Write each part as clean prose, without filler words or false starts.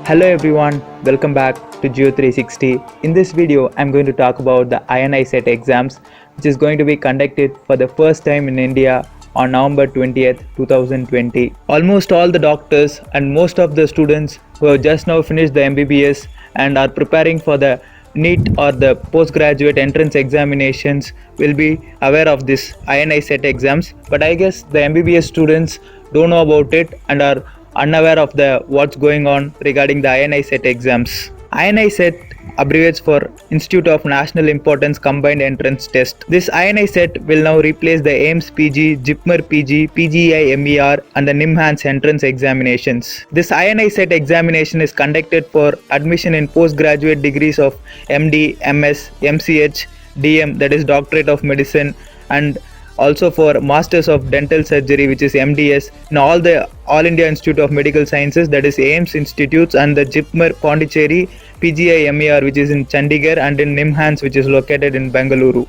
Hello everyone, welcome back to Geo 360. In this video, I'm going to talk about the INI set exams, which is going to be conducted for the first time in India on November 20th, 2020. Almost all the doctors and most of the students who have just now finished the MBBS and are preparing for the NEET or the postgraduate entrance examinations will be aware of this INI set exams. But I guess the MBBS students don't know about it and are unaware of the what's going on regarding the INI set exams. INI set abbreviates for Institute of National Importance Combined Entrance Test. This INI set will now replace the AIIMS PG, JIPMER PG, PGI MER and the NIMHANS entrance examinations. This INI set examination is conducted for admission in postgraduate degrees of MD, MS, MCH, DM, that is Doctorate of Medicine, and also for Masters of Dental Surgery, which is MDS, in all the All India Institute of Medical Sciences, that is AIIMS institutes, and the JIPMER Pondicherry, PGI MER, which is in Chandigarh, and in NIMHANS, which is located in Bengaluru.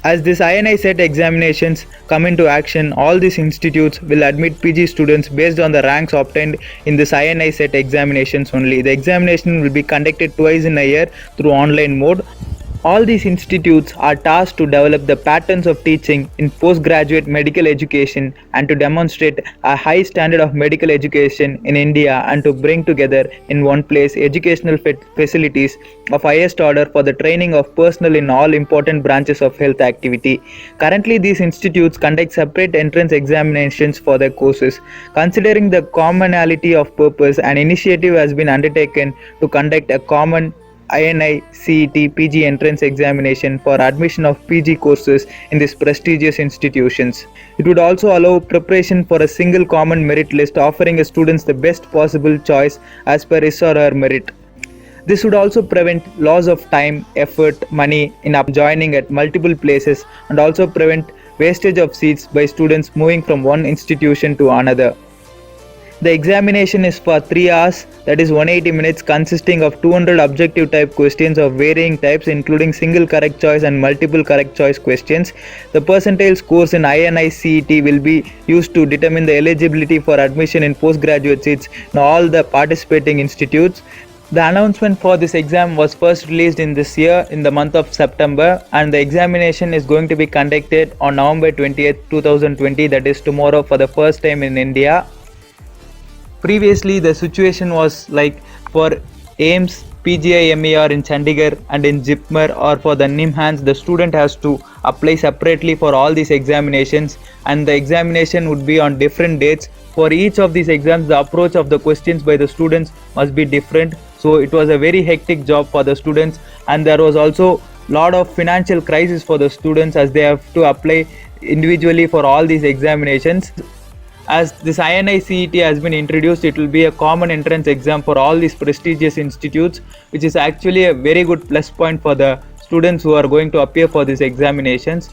As this INI set examinations come into action, all these institutes will admit PG students based on the ranks obtained in this INI set examinations only. The examination will be conducted twice in a year through online mode. All these institutes are tasked to develop the patterns of teaching in postgraduate medical education and to demonstrate a high standard of medical education in India and to bring together in one place educational facilities of highest order for the training of personnel in all important branches of health activity. Currently, these institutes conduct separate entrance examinations for their courses. Considering the commonality of purpose, an initiative has been undertaken to conduct a common INI CET PG entrance examination for admission of PG courses in these prestigious institutions. It would also allow preparation for a single common merit list, offering students the best possible choice as per his or her merit. This would also prevent loss of time, effort, money in joining at multiple places and also prevent wastage of seats by students moving from one institution to another. The examination is for 3 hours, that is 180 minutes, consisting of 200 objective type questions of varying types, including single correct choice and multiple correct choice questions. The percentile scores in INI CET will be used to determine the eligibility for admission in postgraduate seats in all the participating institutes. The announcement for this exam was first released in this year in the month of September, and the examination is going to be conducted on November 20th, 2020, that is tomorrow, for the first time in India. Previously, the situation was like for AIIMS, PGI MER in Chandigarh and in JIPMER, or for the NIMHANS, the student has to apply separately for all these examinations, and the examination would be on different dates. For each of these exams, the approach of the questions by the students must be different. So it was a very hectic job for the students, and there was also a lot of financial crisis for the students as they have to apply individually for all these examinations. As this INI CET has been introduced, it will be a common entrance exam for all these prestigious institutes, which is actually a very good plus point for the students who are going to appear for these examinations.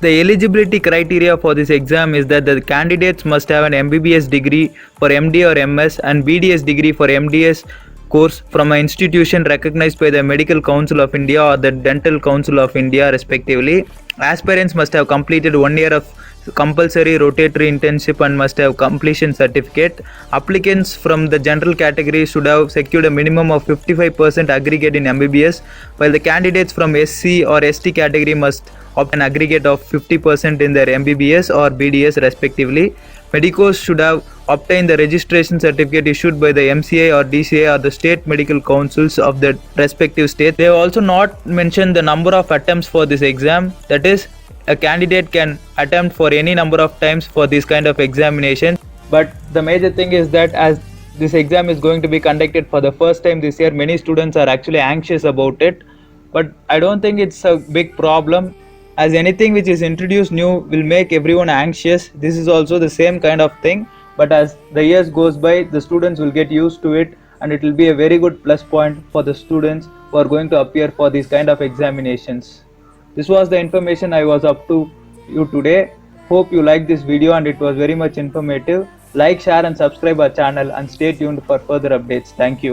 The eligibility criteria for this exam is that the candidates must have an MBBS degree for MD or MS and BDS degree for MDS course from an institution recognized by the Medical Council of India or the Dental Council of India respectively. Aspirants must have completed 1 year of compulsory rotatory internship and must have completion certificate. Applicants from the general category should have secured a minimum of 55% aggregate in MBBS, while the candidates from SC or ST category must opt an aggregate of 50% in their MBBS or BDS respectively. Medicos should have obtained the registration certificate issued by the MCA or DCA or the state medical councils of the respective state. They have also not mentioned the number of attempts for this exam, that is, a candidate can attempt for any number of times for this kind of examination. But the major thing is that as this exam is going to be conducted for the first time this year, many students are actually anxious about it. But I don't think it's a big problem, as anything which is introduced new will make everyone anxious. This is also the same kind of thing, but as the years goes by, the students will get used to it, and it will be a very good plus point for the students who are going to appear for these kind of examinations. This was the information I was up to you today. Hope you liked this video and it was very much informative. Like, share and subscribe our channel and stay tuned for further updates. Thank you.